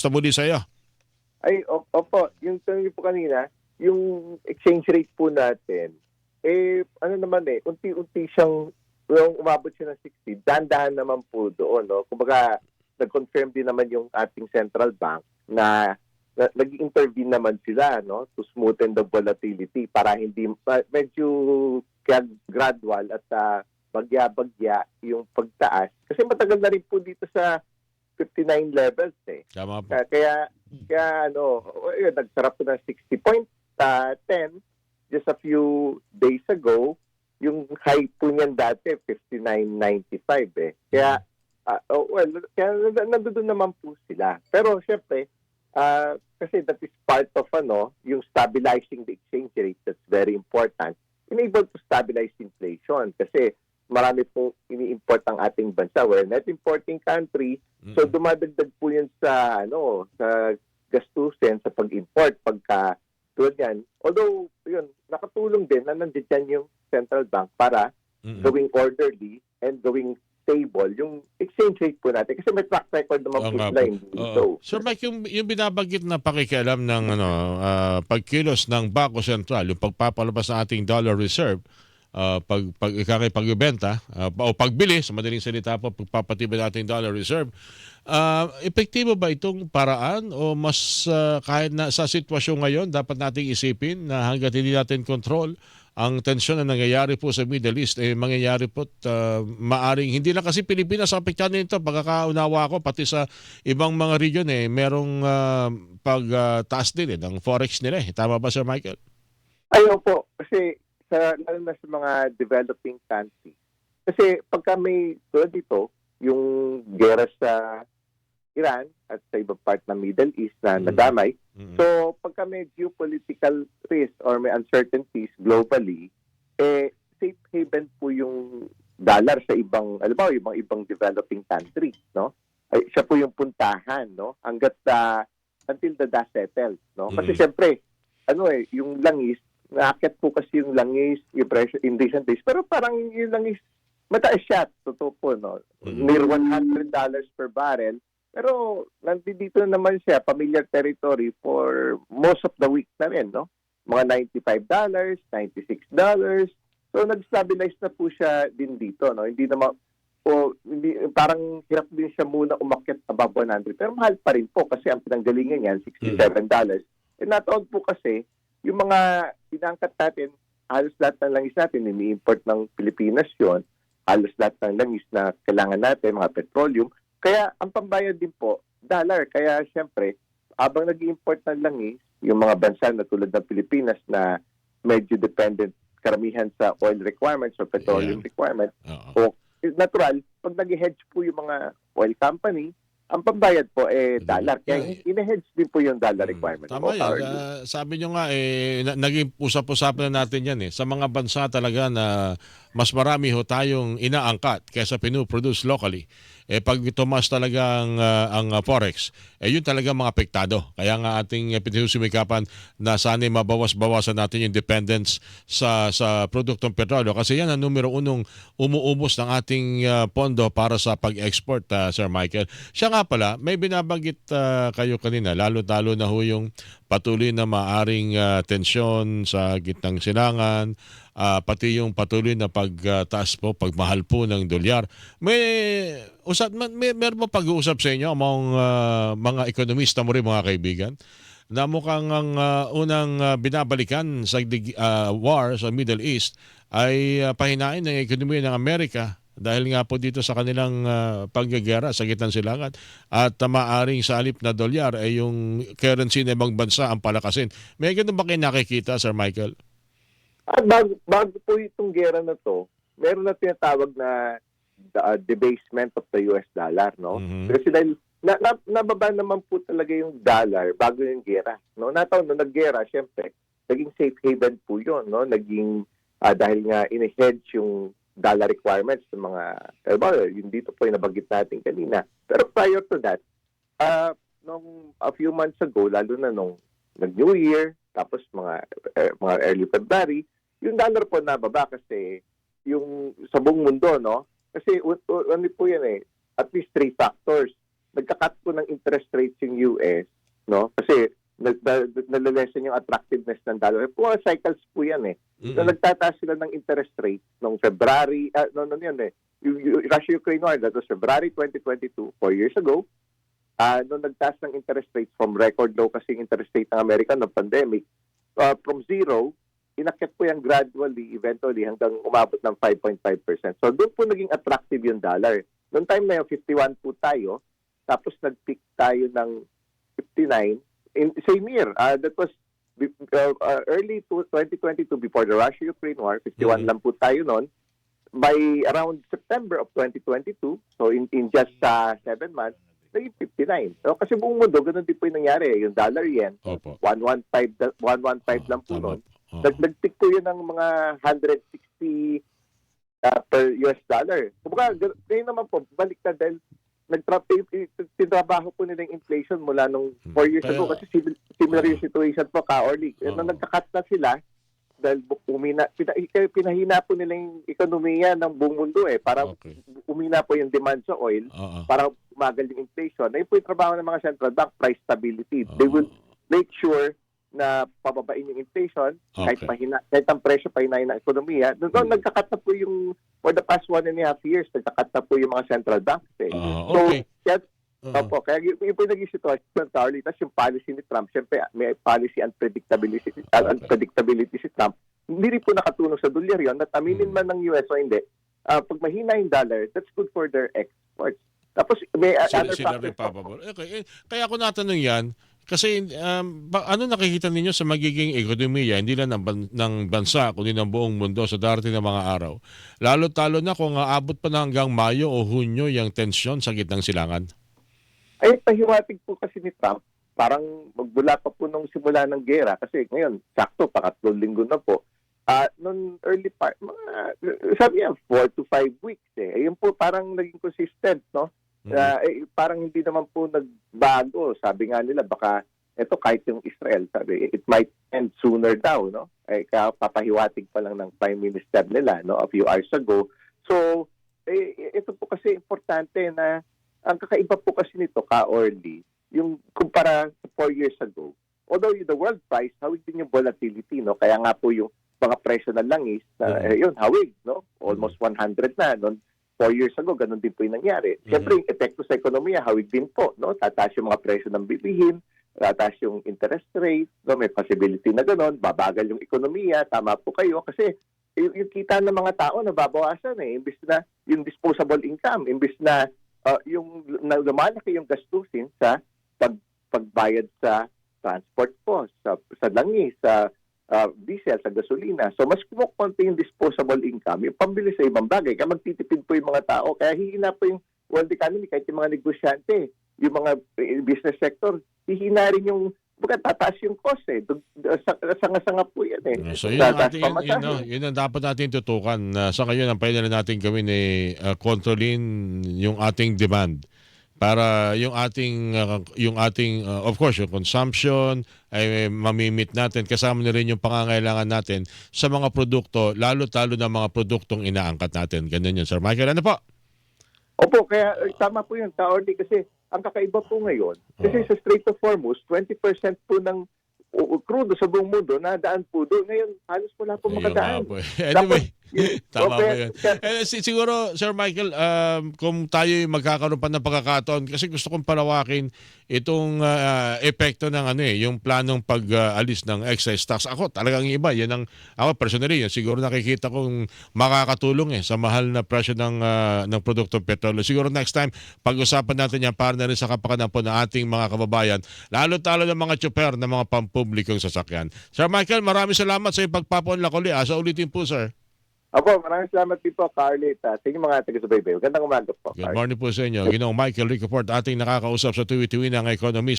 Sa muli sa iyo. Ay, opo, yung tanong niyo po kanina, yung exchange rate po natin, ano naman unti-unti siyang, yung umabot siya ng 60, dahan-dahan naman po doon, no? Kumbaga, nag-confirm din naman yung ating central bank na nag-intervene naman sila, no? To smoothen the volatility para hindi, medyo gradual at bagya-bagya yung pagtaas. Kasi matagal na rin po dito sa 59 levels eh. Tama po. Kaya nagsarap po ng 60.10 just a few days ago. Yung high po niyan dati 59.95 eh. Kaya nandoon naman po sila. Pero syempre, kasi that is part of yung stabilizing the exchange rate. That's very important. Enable to stabilize inflation kasi marami pong ini-import ang ating bansa. We're a net importing country. So dumadagdag po yun sa sa gastusin sa pag-import pagka tulad yan. Although yun, nakatulong din na nandiyan yung central bank para gawing orderly and gawing stable yung exchange rate po natin kasi may track record naman po sila dito. Sir Mike, yung binabanggit na pakikialam ng pagkilos ng Bangko Sentral, yung pagpapalabas ng ating dollar reserve, pagbenta o pagbili, sa madaling salita po, pagpapatibay natin dollar reserve, epektibo ba itong paraan o mas kahit na sa sitwasyon ngayon dapat nating isipin na hangga't hindi natin control ang tensyon na nangyayari po sa Middle East, mangyayari po maaring hindi lang kasi Pilipinas ang apektado nito, pagkakaunawa ko pati sa ibang mga region merong pagtaas din ng forex nila tama ba Sir Michael? Ayaw po kasi lalo na sa mga developing countries. Kasi pagka may tulad dito, yung gera sa Iran at sa ibang part ng Middle East na nadamay. So pagka may geopolitical risk or may uncertainties globally, safe haven po yung dollar sa ibang, alam mo, ibang developing countries, no? Ay, siya po yung puntahan, no? Hanggat until the dust settles, no? Kasi syempre, yung langis, naakyat po kasi yung langis, yung presyo in recent days. Pero parang yung langis, mataas siya, totoo po, no? Near $100 per barrel. Pero nandito naman siya, familiar territory for most of the week na rin, no? Mga $95, $96. So nag-stabilize na po siya din dito, no? Hindi naman, parang hirap din siya muna umakyat above 100. Pero mahal pa rin po kasi ang pinanggalingan niyan, $67. And not all po kasi, yung mga pinangkat natin, halos lahat ng langis natin, ini-import ng Pilipinas yon, halos lahat ng langis na kailangan natin, mga petroleum. Kaya ang pambayad din po, dollar. Kaya siyempre, habang nag-import ng langis, yung mga bansa na tulad ng Pilipinas na medyo dependent karamihan sa oil requirements or petroleum requirements, o natural, pag nag-hedge po yung mga oil company, ang pambayad po dollar. Kaya ine-hedge din po yung dollar requirement. Tama yan. Sabi nyo nga, naging usap-usapan na natin yan sa mga bansa talaga na mas marami ho tayong inaangkat kaysa pinu-produce locally. Pag tumas talaga ang forex, yun talaga mga apektado. Kaya nga ating pinusumikapan na sana mabawas-bawasan natin yung dependence sa produktong petrolyo. Kasi yan ang numero unong umuubos ng ating pondo para sa pag-export, Sir Michael. Siya nga pala, may binabanggit kayo kanina, lalo-talo na ho yung patuloy na maaring tensyon sa gitnang silangan, pati yung patuloy na pagtaas po, pagmahal po ng dolyar. Meron ba pag-uusap sa inyo among mga ekonomista mo rin, mga kaibigan, na mukhang ang unang binabalikan sa war sa Middle East ay pahinain ng ekonomiya ng Amerika dahil nga po dito sa kanilang paggagera sa gitnang silangan at maaring sa halip na dolyar ay yung currency ng ibang bansa ang palakasin. May ganun ba kayo nakikita, Sir Michael? Bago po itong gera na to, meron na tinatawag na debasement of the US dollar, no? Kasi dahil nababa naman po talaga yung dollar bago yung gera, no? Nataon na naggera, syempre, naging safe haven po yun, no? Naging, dahil nga in-hedge yung dollar requirements ng mga, yung dito po yung nabanggit natin kanina. Pero prior to that, nung a few months ago, lalo na nung nag-New Year, tapos mga early February, yung dollar po nababa kasi yung sa buong mundo, no? Kasi ano po yan at least three factors. nagka-cut po ng interest rates yung US, no? Kasi nalilesen yung attractiveness ng dollar. Po cycles po yan eh. So, nagtataas sila ng interest rate noong February, yun eh. Yung Russia-Ukraine war, that was February 2022, 4 years ago. Nung nagtaas ng interest rates from record low kasi yung interest rate ng Amerika ng pandemic, from zero, inakyat po yan gradually, eventually, hanggang umabot ng 5.5%. So doon po naging attractive yung dollar. Noong time na yun, 51 po tayo, tapos nag-peak tayo ng 59, in same year. That was early 2022 before the Russia-Ukraine war, 51 lang po tayo noon. By around September of 2022, so in just 7 months, naging 59. So, kasi buong mundo, ganun din po yung nangyari. Yung dollar-yen, 115 lang po noon. Nag-tick po yun ng mga 160 per US dollar. Kumbaga, ngayon naman po, balik na dahil tinrabaho po nila yung inflation mula nung 4 years ago kasi similar yung situation po ka-orly. Nung nagka-cut na sila, dahil pinahina po nila yung ekonomiya ng buong mundo para umina po yung demand sa oil, para umagal yung inflation. Na yun po yung trabaho ng mga central bank, price stability. They will make sure na pababain yung inflation, kahit ang presyo pahinahin ng ekonomiya. Doon nagka-cut na po yung, for the past 1.5 years, nagka-cut na po yung mga central banks. Kaya yun po yung naging sitwasyon, Carly. Tapos yung policy ni Trump, siyempre may policy unpredictability si Trump. Hindi rin po nakatulong sa dolyar yun. At aminin man ng US o hindi, pag mahina yung dollar, that's good for their exports. Tapos may other factors. Okay. Kaya ako natanong yan, kasi ano nakikita ninyo sa magiging ekonomiya, hindi lang ng bansa, kundi ng buong mundo sa darating na mga araw? Lalo-talo na kung aabot pa na hanggang Mayo o Hunyo yung tensyon sa gitnang silangan. Ay, pahiwatig po kasi ni Trump, parang magbula pa po nung simula ng gera. Kasi ngayon, sakto, pakatlong linggo na po. Noong early part, sabi niya, 4 to 5 weeks Ayun po, parang naging consistent, no? Parang hindi naman po nagbago. Sabi nga nila, baka ito kahit yung Israel, sabi, it might end sooner daw, no? Kaya papahiwatig pa lang ng Prime Minister nila, no, a few hours ago. So, ito po kasi importante na ang kakaiba po kasi nito, ka-orly, yung kumpara sa 4 years ago. Although the world price, hawig din yung volatility, no? Kaya nga po yung mga presyo ng langis, yun, hawig, no? Almost 100 na, no? 4 years ago, ganun din po yung nangyari. Siyempre, yung epekto sa ekonomiya, hawig din po, no? Tataas yung mga presyo ng bilihin, tataas yung interest rate, no? May possibility na ganun, babagal yung ekonomiya, tama po kayo, kasi yung kita ng mga tao nababawasan imbis na yung disposable income, imbis na yung lumalaki yung gastusin sa pagbayad sa transport cost, sa langis, sa diesel, sa gasolina. So, mas kumukunti yung disposable income, yung pambili sa ibang bagay. Kaya magtitipid po yung mga tao. Kaya hihina po yung world economy, kahit yung mga negosyante, yung mga business sector, hihina rin yung, tataas yung cost Sanga-sanga po yan So, yun ang dapat natin tutukan. Sa ngayon, ang pwede na natin gawin kontrolin yung ating demand. Para yung ating of course yung consumption ay mamimit natin, kasama na rin yung pangangailangan natin sa mga produkto, lalo-talo na mga produktong inaangkat natin. Ganun yun, Sir Michael. Ano po? Opo, kaya tama po yun, Taordi, kasi ang kakaiba po ngayon, kasi sa Strait of Hormuz, 20% po ng crudo sa buong mundo nadaan po doon. Ngayon, halos wala po makadaan. Anyway, tama po yun. Siguro, Sir Michael, kung tayo magkakaroon pa ng pagkakataon, kasi gusto kong palawakin itong epekto ng yung planong pag-alis ng excise tax. Ako, talagang iba. Yan ang, ako personally, siguro nakikita kong makakatulong sa mahal na presyo ng produktong petrolyo. Siguro next time, pag-usapan natin yan para na rin sa kapakanan po ng ating mga kababayan, lalo-talo ng mga tsuper ng mga pampublikong sasakyan. Sir Michael, maraming salamat sa ipagpapaunlak uli. Sa ulitin po, sir. Opo, maraming salamat din po, Carly. Sa inyo mga taga-subaybay. Magandang umaga po, Good morning po sa inyo. Ginoong Michael Ricaport, ating nakakausap sa tuwi-tuwi ng ekonomista.